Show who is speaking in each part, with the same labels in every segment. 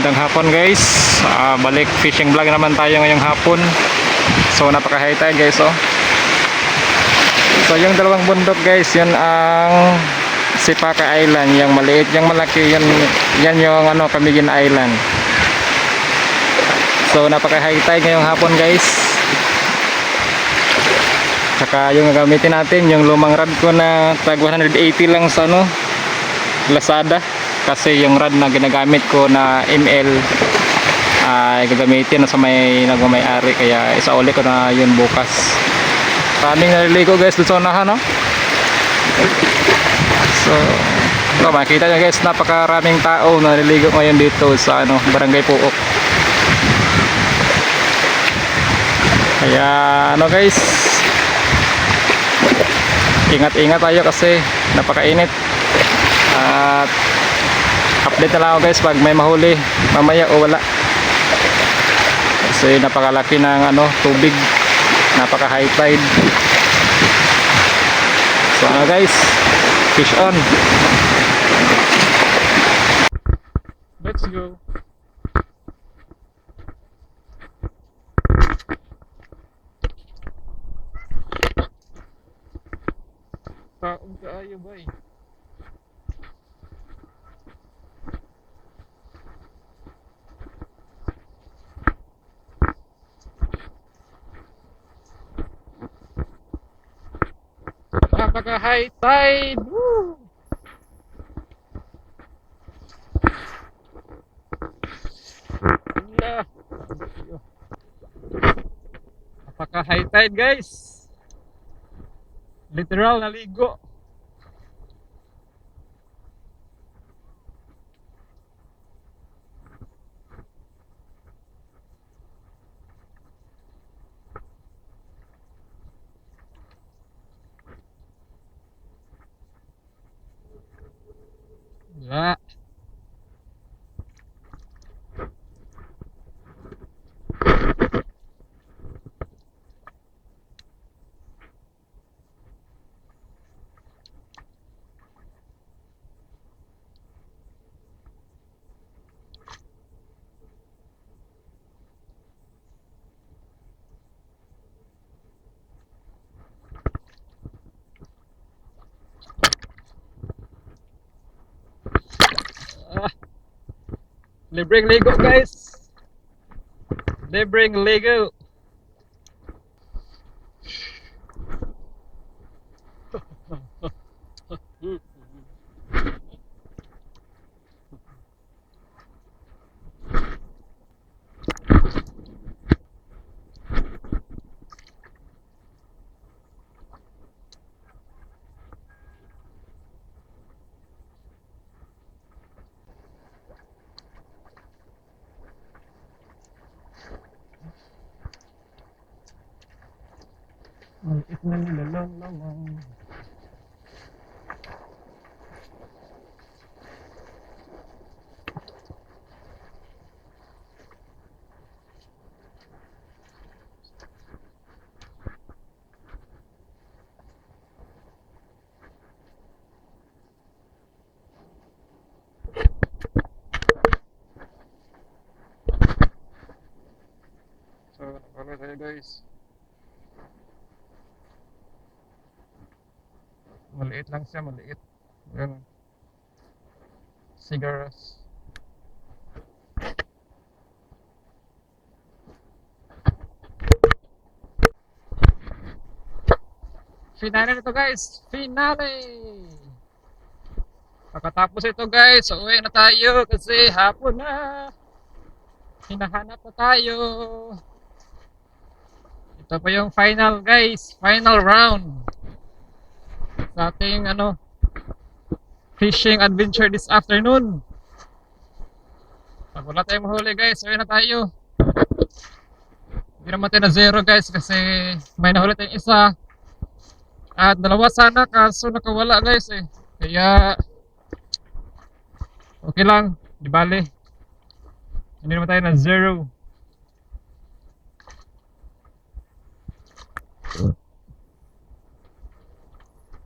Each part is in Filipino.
Speaker 1: Magandang hapon guys. Balik fishing vlog naman tayo ngayong hapon. So napaka-high tide guys oh. So yung dalawang bundok guys, yan ang Sipaka Island, yung maliit, yung malaki, yan yung Camiguin Island. So napaka-high tide ngayong hapon guys. Saka yung gagamitin natin, yung lumang rod ko na tag 180 lang sa Lazada. Kasi yung rod na ginagamit ko na ML ay gagamitin sa may nagmamay-ari, kaya isauli ko na yun bukas. Maraming naliligo guys dito sa unahan, no? So makikita nyo guys, napakaraming tao naliligo ngayon dito sa Barangay Puok. Kaya guys, ingat-ingat tayo kasi napakainit. At update na lang ako guys pag may mahuli mamaya o wala, kasi napakalaki ng tubig, napaka high tide. So guys, fish on, let's go. Taong kaayo ba eh. Napaka high tide. Woo! Napaka high tide guys. Literal naligo. Ya. Libreng ligo guys. Libreng ligo. Maliit na nilalang naman. So nakakala tayo guys. Maliit lang siya, maliit. Yan. Cigarettes. Finale na to guys. Finale. Pagkatapos ito guys, uwi na tayo kasi hapon na. Hinahanap na tayo. Ito pa yung final guys. Final round sa ating fishing adventure this afternoon. Pag wala tayong mahuli guys, uwi na tayo. Hindi naman tayo na zero guys, kasi may nahuli tayong isa at dalawa sana, kaso nakawala guys eh. Kaya okay lang, di bale. Hindi naman tayo na zero.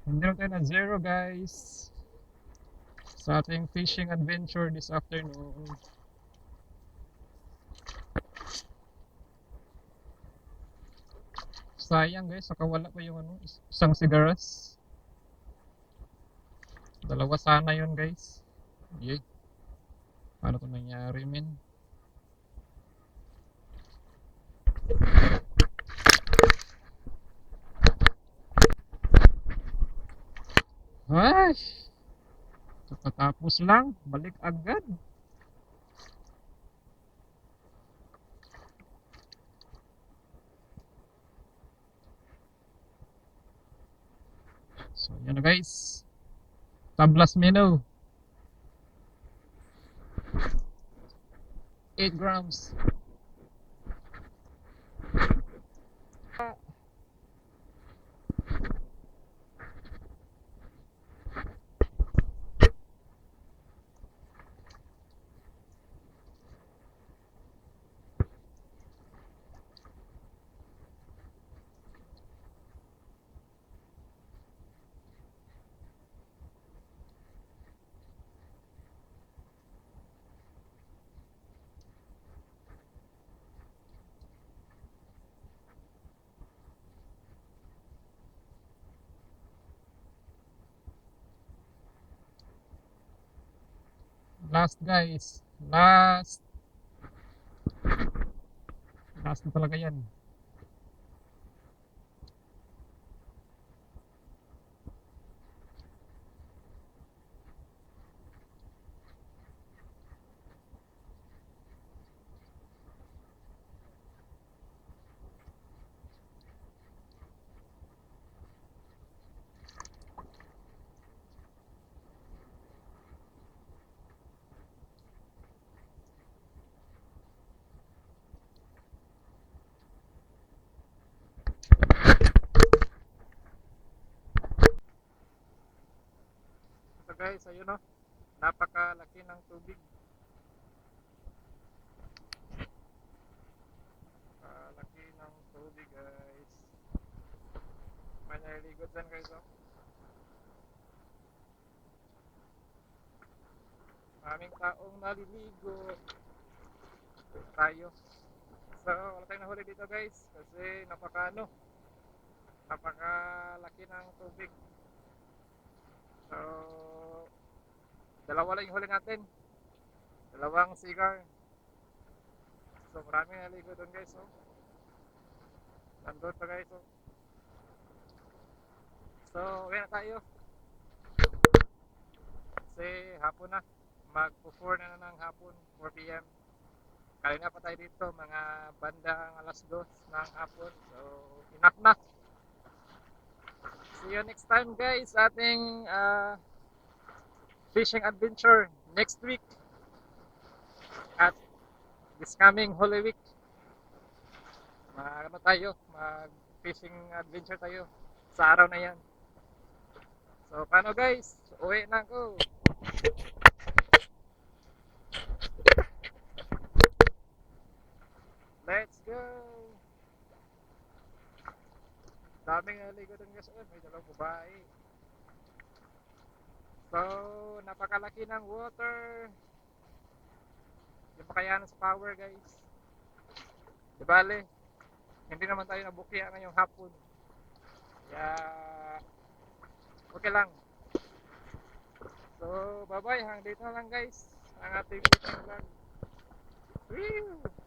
Speaker 1: Hindi naman tayo na zero guys sa ating fishing adventure this afternoon. sayang guys, nakawala pa yung ano, isang sigaras. Dalawa sana yun guys. Yay. Paano to nangyari men? Ay! Kakatapos lang, balik agad. So yan na guys. Tablas menu. 8 grams. Last guys. Last na talaga yan. So guys, ayun o. Napakalaki ng tubig. Napakalaki ng tubig guys. May naliligot dyan guys o. Maraming taong naliligo. Tayo. So wala tayong nahuli dito guys. Kasi napakalaki ng tubig. So dalawa lang yung huli natin. Dalawang cigar. So maraming naligo doon guys oh. Nandun pa guys oh. So uwi na tayo. Kasi hapon na. Mag-4 na ng hapon, 4 PM. Kaya pa tayo dito mga bandang alas 2 ng hapon. So enough na. See you next time guys sa ating fishing adventure next week at this coming Holy Week. Mag fishing adventure tayo sa araw na yan. So paano guys, uwi na ako. Let's go. Daming naligo dun guys. May dalawang babae. So napakalaki ng water. Yung pakayanan sa power guys. Di bale, hindi naman tayo nabukya ngayong hapon. Kaya okay lang. So bye bye, hanggang dito na lang guys ang ating vlog. Woo!